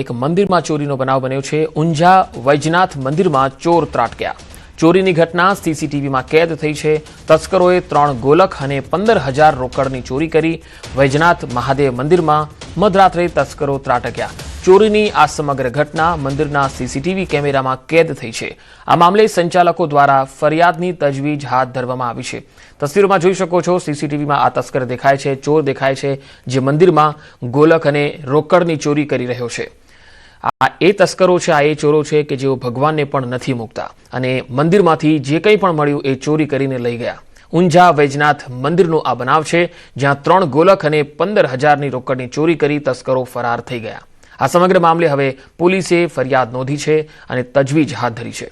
એક મંદિરમાં ચોરીનો બનાવ બન્યો છે। ઊંઝા વૈજનાથ મંદિરમાં ચોર ત્રાટક્યા। ચોરીની ઘટના સીસીટીવીમાં કેદ થઈ છે। તસ્કરોએ 3 ગોલક અને 15,000 રોકડની ચોરી કરી। વૈજનાથ મહાદેવ મંદિરમાં મધરાત્રે તસ્કરો ત્રાટક્યા। ચોરીની આ સમગ્ર ઘટના મંદિરના સીસીટીવી કેમેરામાં કેદ થઈ છે। આ મામલે સંચાલકો દ્વારા ફરિયાદની તજવીજ હાથ ધરવામાં આવી છે। તસવીરોમાં જોઈ શકો છો, સીસીટીવીમાં આ તસ્કર દેખાય છે, ચોર દેખાય છે, જે મંદિરમાં ગોલક અને રોકડની ચોરી કરી રહ્યો છે। આ એ તસ્કરો છે, આ એ ચોરો છે કે જેઓ ભગવાનને પણ નથી મૂકતા અને મંદિરમાંથી જે કંઈ પણ મળ્યું એ ચોરી કરીને લઈ ગયા। ઊંઝા વૈજનાથ મંદિરનો આ બનાવ છે, જ્યાં 3 ગોલક અને 15,000ની રોકડની ચોરી કરી તસ્કરો ફરાર થઈ ગયા। આ સમગ્ર મામલે હવે પોલીસે ફરિયાદ નોંધી છે અને તજવીજ હાથ ધરી છે।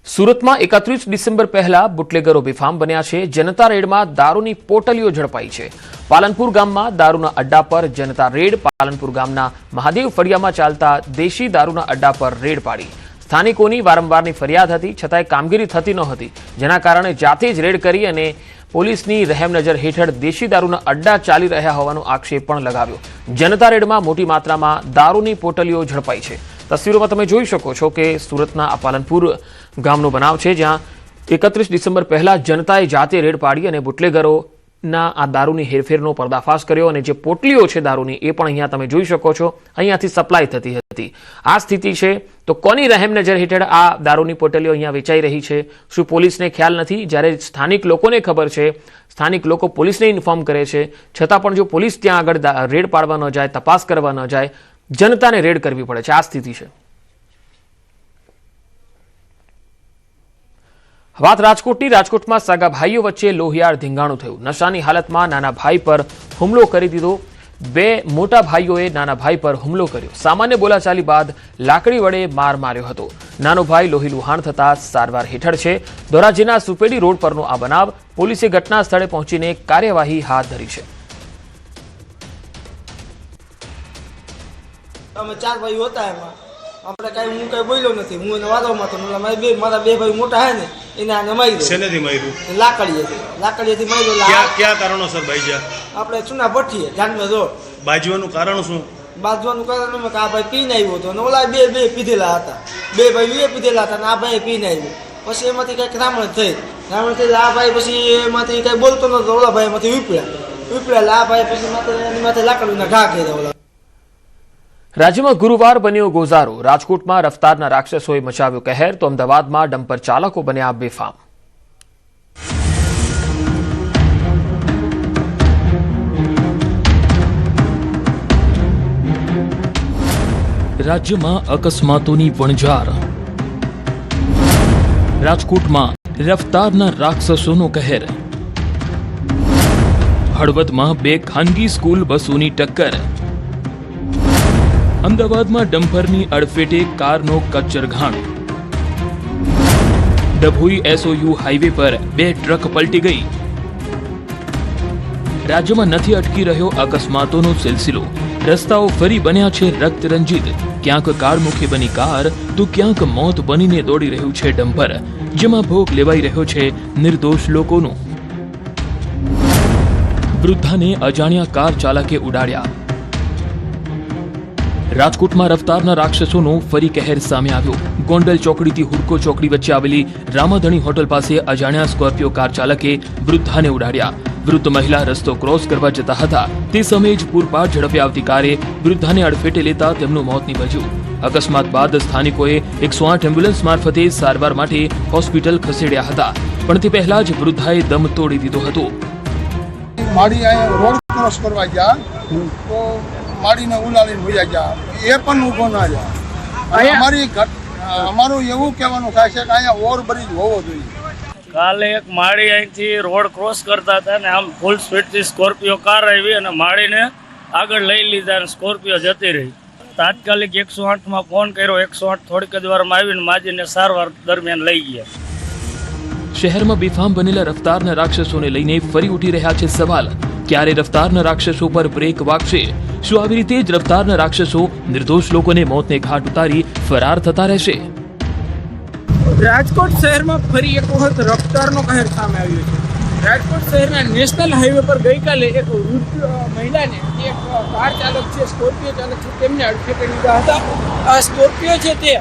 સુરતમાં 31 ડિસેમ્બર પહેલા બુટલેગરો બેફામ બન્યા છે। જનતા રેડમાં દારૂની પોટલીઓ ઝડપાઈ છે। પાલનપુર ગામમાં દારૂના અડ્ડા પર જનતા રેડ। પાલનપુર ગામના મહાદેવ ફળિયામાં ચાલતા દેશી દારૂના અડ્ડા પર રેડ પાડી। સ્થાનિકોની વારંવારની ફરિયાદ હતી, છતાંય કામગીરી થતી નહોતી, જેના કારણે જાતે જ રેડ કરી અને પોલીસની રહેમનજર હેઠળ દેશી દારૂના અડ્ડા ચાલી રહ્યા હોવાનો આક્ષેપ પણ લગાવ્યો। જનતા રેડમાં મોટી માત્રામાં દારૂની પોટલીઓ ઝડપાઈ છે। તસવીરોમાં તમે જોઈ શકો છો કે સુરતના આ પાલનપુર ગામનો બનાવ છે, જ્યાં 31 ડિસેમ્બર પહેલા જનતાએ જાતે રેડ પાડી અને બુટલેગરોના આ દારૂની હેરફેરનો પર્દાફાશ કર્યો અને જે પોટલીઓ છે દારૂની એ પણ અહીંયા તમે જોઈ શકો છો, અહીંયાથી સપ્લાય થતી હતી। આ સ્થિતિ છે તો કોની રહેમનજર હેઠળ આ દારૂની પોટલીઓ અહીંયા વેચાઈ રહી છે? શું પોલીસને ખ્યાલ નથી? જ્યારે સ્થાનિક લોકોને ખબર છે, સ્થાનિક લોકો પોલીસને ઇન્ફોર્મ કરે છે, છતાં પણ જો પોલીસ ત્યાં આગળ રેડ પાડવા ન જાય, તપાસ કરવા ન જાય, જનતાને રેડ કરવી પડે છે। આ સ્થિતિ છે। વાત રાજકોટની। રાજકોટમાં સગા ભાઈઓ વચ્ચે લોહિયાળ ધીંગાણું થયું। નશાની હાલતમાં નાના ભાઈ પર હુમલો કરી દીધો। 2 મોટા ભાઈઓએ નાના ભાઈ પર હુમલો કર્યો। સામાન્ય બોલાચાલી બાદ લાકડી વડે માર માર્યો હતો। નાનો ભાઈ લોહી લુહાણ થતા સારવાર હેઠળ છે। ધોરાજીના સુપેડી રોડ પરનો આ બનાવ। પોલીસે ઘટના સ્થળે પહોંચીને કાર્યવાહી હાથ ધરી છે। અમે 4 ભાઈઓ હતા, એમાં આપણે કાંઈ હું કાંઈ બોલ્યો નથી। હું એને વાદળમાં હતો, મારા 2 ભાઈ મોટા હે ને એને આને માર્યો। શેનેથી માર્યું? લાકડીએથી માર્યો। ક્યાં કારણોસર ભાઈજા? આપણે ચૂના ભઠ્ઠીએ જાનમે રોડ। બાજવાનું કારણ શું? બાજવાનું કારણ એમ કે આ ભાઈ પીને આવ્યો હતો અને ઓલા બે પીધેલા હતા। 2 ભાઈ પીધેલા હતા અને આ ભાઈ પીને આવ્યો। પછી એમાંથી કંઈક રામણ થઈ આ ભાઈ પછી એમાંથી કંઈ બોલતો નતો, ઓલા ભાઈ એમાંથી ઉપડ્યા આ ભાઈ પછી એની માથે લાકડીના ઘા કર્યા। રાજ્યમાં ગુરુવાર બન્યો ગોઝારો। રાજકોટમાં રફતારના રાક્ષસોએ મચાવ્યો કહેર, તો અમદાવાદમાં ડમ્પર ચાલકો બન્યા બેફામ। રાજ્યમાં અકસ્માતોની વણઝાર। રાજકોટમાં રફતારના રાક્ષસોનો કહેર। હળવદમાં 2 ખાનગી સ્કૂલ બસોની ટક્કર। અમદાવાદમાં ડમ્પરની અડફેટે કારનો કચ્ચરઘાણ। ડભોઈ SOU હાઈવે પર 2 ટ્રક પલટી ગઈ। રાજ્યમાં નથી અટકી રહ્યો અકસ્માતોનો સિલસિલો। રસ્તાઓ ફરી બન્યા છે રક્તરંજિત। ક્યાંક કાળમુખી બની કાર તો ક્યાંક મોત બનીને દોડી રહ્યું છે ડમ્પર, જેમાં ભોગ લેવાઈ રહ્યો છે નિર્દોષ લોકોનો। વૃદ્ધાને અજાણ્યા કાર ચાલકે ઉડાડ્યા। રાજકોટમાં રફતારના રાક્ષસોનો ફરી કહેર સામે આવ્યો। ગોંડલ ચોકડીથી હુડકો ચોકડી વચ્ચે આવેલી રામાધણી હોટલ પાસે અજાણ્યા સ્કોર્પિયો કાર ચાલકે વૃદ્ધાને ઉડાડ્યા। વૃદ્ધ મહિલા રસ્તો ક્રોસ કરવા જતા હતા, તે સમયે જ પૂરપાટ ઝડપે આવતી કારે વૃદ્ધાને અડફેટે લેતા તેમનું મોત નીપજ્યું। અકસ્માત બાદ સ્થાનિકોએ 108 એમ્બ્યુલન્સ મારફતે સારવાર માટે હોસ્પિટલ ખસેડ્યા હતા, પણ તે પહેલા જ વૃદ્ધાએ દમ તોડી દીધો હતો। મારી અહીંયા રોડ ક્રોસ કરવા ગયા તો મારીને ઉલાડીને ભૂયા ગયા, એ પણ ઊભો ના જાય। અમારું એવું કહેવાનું થાય છે કે અહીંયા ઓવરબ્રિજ હોવો જોઈએ। કાલે એક માળી અહીંથી રોડ ક્રોસ કરતા હતા ને આમ ફૂલ સ્પીડથી સ્કોર્પિયો કાર આવી અને માળીને આગળ લઈ લીધા અને સ્કોર્પિયો જતી રહી। તાત્કાલિક 108માં ફોન કર્યો। 108 થોડીક જ વારમાં આવીને માજીને સારવાર દરમિયાન લઈ ગયા। શહેરમાં બેફામ બનેલા રફતારના રાક્ષસોને લઈને ફરી ઉઠી રહ્યા છે સવાલ। ક્યારે રફતારના રાક્ષસો પર બ્રેક વાગશે? શું આવી રીતે જ રફતારના રાક્ષસો નિર્દોષ લોકોને મોતને ઘાટ ઉતારી ફરાર થતા રહેશે? રાજકોટ શહેરમાં ફરી એક વખત રફતારનો કહેર સામે આવ્યો છે। રાજકોટ શહેરના નેશનલ હાઈવે પર ગઈકાલે એક વૃદ્ધ મહિલાને એક કાર ચાલક છે, સ્કોર્પિયો ચાલક છે, તેમને અડફેટે લીધા હતા. આ સ્કોર્પિયો છે તે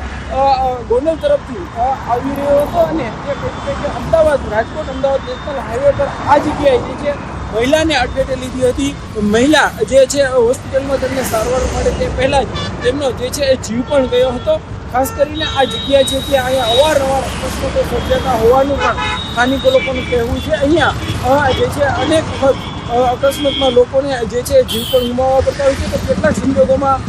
ગોંડલ તરફથી આવી રહ્યો હતો અને તે કંઈક અમદાવાદ રાજકોટ-અમદાવાદ નેશનલ હાઈવે પર આ જગ્યાએ જે છે મહિલાને અડફેટે લીધી હતી. મહિલા જે છે હોસ્પિટલમાં તેમને સારવાર મળે તે પહેલાં જ તેમનો જે છે એ જીવ પણ ગયો હતો. ખાસ કરીને આ જગ્યા છે ત્યાં અહીંયા અવારનવાર અકસ્માતો સર્જાતા હોવાનું પણ સ્થાનિકો લોકોનું કહેવું છે. અહીંયા જે છે અનેક વખત અકસ્માતમાં લોકોને જે છે જીવ પણ ગુમાવવા પડતા હોય છે. તો કેટલાક સંજોગોમાં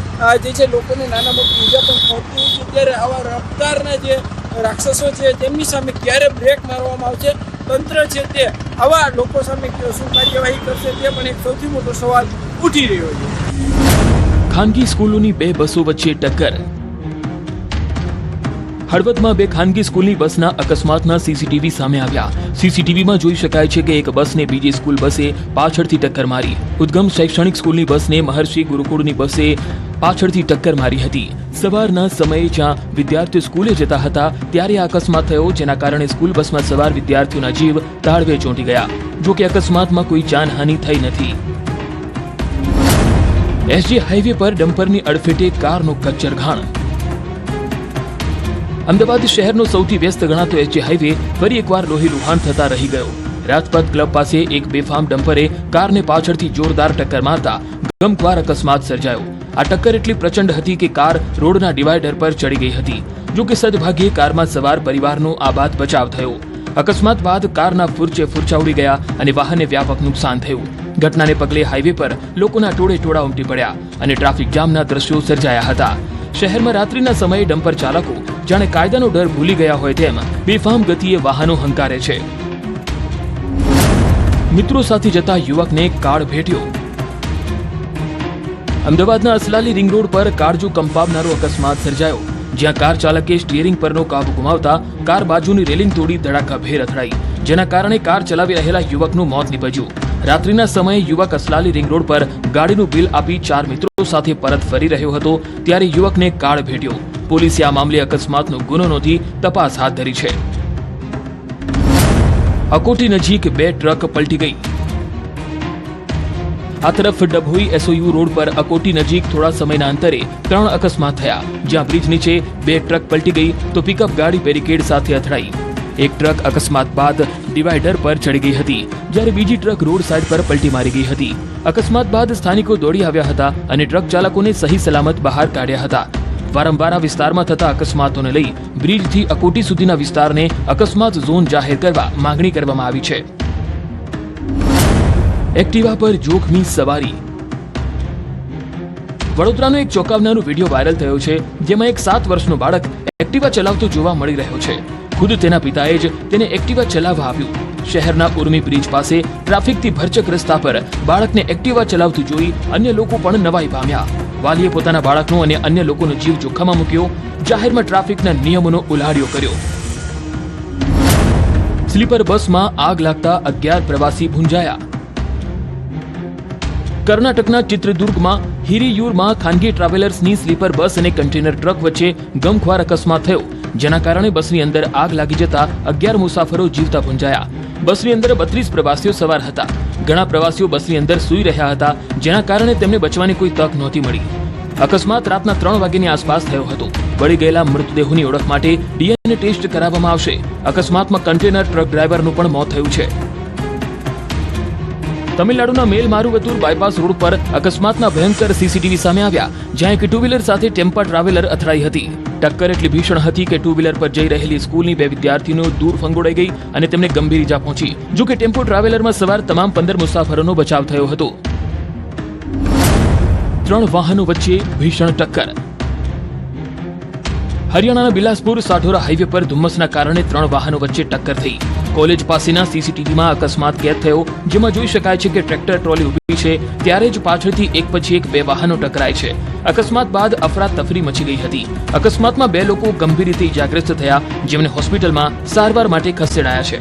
જે છે લોકોને નાના મોટી ઈજા પણ પહોંચતી હોય છે. ત્યારે આવા રફતારના જે રાક્ષસો છે તેમની સામે ક્યારે બ્રેક મારવામાં આવશે, તંત્ર છે તે આવા લોકો સામે શું કાર્યવાહી કરશે, તે પણ એક સૌથી મોટો સવાલ ઉઠી રહ્યો છે. ખાનગી સ્કૂલોની બે બસો વચ્ચે ટક્કર. હળવદમાં બે ખાનગી સ્કૂલની બસના અકસ્માતના સીસીટીવી સામે આવ્યા. સીસીટીવીમાં જોઈ શકાય છે કે એક બસને બીજી સ્કૂલ બસે પાછળથી ટક્કર મારી. ઉદ્ગમ શૈક્ષણિક સ્કૂલની બસને મહર્ષિ ગુરુકુળની બસે પાછળથી ટક્કર મારી હતી. સવારના સમયે જ્યાં વિદ્યાર્થીઓ સ્કૂલે જતા હતા ત્યારે આ અકસ્માત થયો, જેના કારણે સ્કૂલ બસમાં સવાર વિદ્યાર્થીઓના જીવ તાળવે ચોંટી ગયા. જો કે અકસ્માતમાં કોઈ જાનહાનિ થઈ નથી. એસજી હાઈવે પર ડમ્પરની અડફેટે કારનો કચ્ચરઘાણ. અમદાવાદ શહેરનો સૌથી વ્યસ્ત ગણાતો એસજી હાઈવે ફરી એકવાર લોહીલુહાણ થતા રહી ગયો. રાજપથ ક્લબ પાસે એક બેફામ ડમ્પરે કારને પાછળથી જોરદાર ટક્કર મારતા ગમખ્વાર અકસ્માત સર્જાયો. આ ટક્કર એટલી પ્રચંડ હતી કે કાર રોડના ડિવાઈડર પર ચડી ગઈ હતી. જો કે સદભાગ્યે કારમાં સવાર પરિવારનો આબાદ બચાવ થયો. અકસ્માત બાદ કારના ફૂરચે ફૂરચા ઉડી ગયા અને વાહનને વ્યાપક નુકસાન થયું. ઘટનાને પગલે હાઈવે પર લોકોના ટોળે ટોળા ઉમટી પડ્યા અને ટ્રાફિક જામના દ્રશ્યો સર્જાયા હતા. શહેરમાં રાત્રિના સમયે ડમ્પર ચાલકો જાણે કાયદાનો ડર ભૂલી ગયા હોય તેમ બેફામ ગતિએ વાહનો હંકારે છે. મિત્રો સાથે જતા યુવકને કાળ ભેટ્યો. અમદાવાદના અસલાલી રિંગ રોડ પર કાળજુ કંપાવનારો અકસ્માત સર્જાયો, જ્યાં કાર ચાલકે સ્ટીયરિંગ પરનો કાબુ ગુમાવતા કાર બાજુની રેલિંગ તોડી ધડાકાભેર અથડાઈ, જેના કારણે કાર ચલાવી રહેલા યુવકનું મોત નીપજ્યું. રાત્રિના સમયે યુવક અસલાલી રિંગ રોડ પર ગાડીનું બિલ આપી 4 મિત્રો સાથે પરત ફરી રહ્યો હતો ત્યારે યુવકને કાળ ભેટ્યો. પોલીસે આ મામલે અકસ્માતનો ગુનો નોંધી તપાસ હાથ ધરી છે. અકોટી નજીક 2 ટ્રક પલટી ગઈ. આ તરફ ડભોઈ એસઓયુ રોડ પર અકોટી નજીક થોડા સમયના અંતરે 3 અકસ્માત થયા, જ્યાં બ્રિજ નીચે 2 ટ્રક પલટી ગઈ તો પિકઅપ ગાડી બેરિકેડ સાથે અથડાઈ. એક ટ્રક અકસ્માત બાદ ડિવાઈડર પર ચડી ગઈ હતી, જ્યારે બીજી ટ્રક રોડ સાઈડ પર પલટી મારી ગઈ હતી. અકસ્માત બાદ સ્થાનિકો દોડી આવ્યા હતા અને ટ્રક ચાલકોને સહી સલામત બહાર કાઢ્યા હતા. વારંવાર આ વિસ્તારમાં થતા અકસ્માતોને લઈ બ્રિજથી અકોટી સુધીના વિસ્તારને અકસ્માત ઝોન જાહેર કરવા માંગણી કરવામાં આવી છે. એક્ટિવા પર જોખમી સવારી. વડોદરાનો એક ચોંકાવનારો વિડીયો વાયરલ થયો છે, જેમાં એક 7 વર્ષનો બાળક એક્ટિવા ચલાવતો જોવા મળી રહ્યો છે. ખુદ તેના પિતાએ જ તેને એક્ટિવા ચલાવવા આપ્યું. શહેરના ઉર્મી બ્રિજ પાસે ટ્રાફિકથી ભરચક રસ્તા પર બાળકને એક્ટિવા ચલાવતું જોઈ અન્ય લોકો પણ નવાઈ પામ્યા. વાલીએ પોતાના બાળકનો અને અન્ય લોકોનો જીવ જોખમમાં મૂક્યો. જાહેરમાં ટ્રાફિકના નિયમોનો ઉલાળ્યો કર્યો. સ્લીપર બસમાં આગ લાગતા 11 પ્રવાસી ભૂંજાયા. કર્ણાટકના ચિત્રદુર્ગમાં હિરીયુરમાં ખાનગી ટ્રાવેલર્સની સ્લીપર બસ અને કન્ટેનર ટ્રક વચ્ચે ગમખ્વાર અકસ્માત થયો, જેના કારણે બસની અંદર આગ લાગી જતા 11 મુસાફરો જીવતા ભૂંજાયા. બસની અંદર 32 પ્રવાસીઓ સવાર હતા. ઘણા પ્રવાસીઓ બસની અંદર સૂઈ રહ્યા હતા, જેના કારણે તેમને બચવાની કોઈ તક નહોતી મળી. અકસ્માત રાતના 3 વાગ્યાની આસપાસ થયો હતો. બળી ગયેલા મૃતદેહોની ઓળખ માટે ડીએનએ ટેસ્ટ કરાવવામાં આવશે. અકસ્માતમાં કન્ટેનર ટ્રક ડ્રાઈવરનું પણ મોત થયું છે. તમિલનાડુના મેલમારુવતુર બાયપાસ રોડ પર અકસ્માતના ભયંકર સીસીટીવી સામે આવ્યા, જ્યાં એક 2 વ્હીલર સાથે ટેમ્પા ટ્રાવેલર અથડાઈ હતી. ટક્કર એટલી ભીષણ હતી કે 2 વ્હીલર પર જઈ રહેલી સ્કૂલની 2 વિદ્યાર્થીનીઓ દૂર ફંગોળાઈ ગઈ અને તેમને ગંભીર ઈજા પહોંચી. જો કે ટેમ્પો ટ્રાવેલરમાં સવાર તમામ 15 મુસાફરોનો બચાવ થયો હતો. 3 વાહનો વચ્ચે ભીષણ ટક્કર. હરિયાણાના બિલાસપુર સાઢોરા હાઈવે પર ધુમ્મસના કારણે 3 વાહનો વચ્ચે ટક્કર થઈ. કોલેજ પાસેના સીસીટીવીમાં અકસ્માત કેદ થયો, જેમાં જોઈ શકાય છે કે ટ્રેક્ટર ટ્રોલી ઊભી છે ત્યારે જ પાછળથી એક પછી એક 2 વાહનો ટકરાય છે. અકસ્માત બાદ અફરાતફરી મચી ગઈ હતી. અકસ્માતમાં 2 લોકો ગંભીર રીતે ઇજાગ્રસ્ત થયા, જેમને હોસ્પિટલમાં સારવાર માટે ખસેડાયા છે.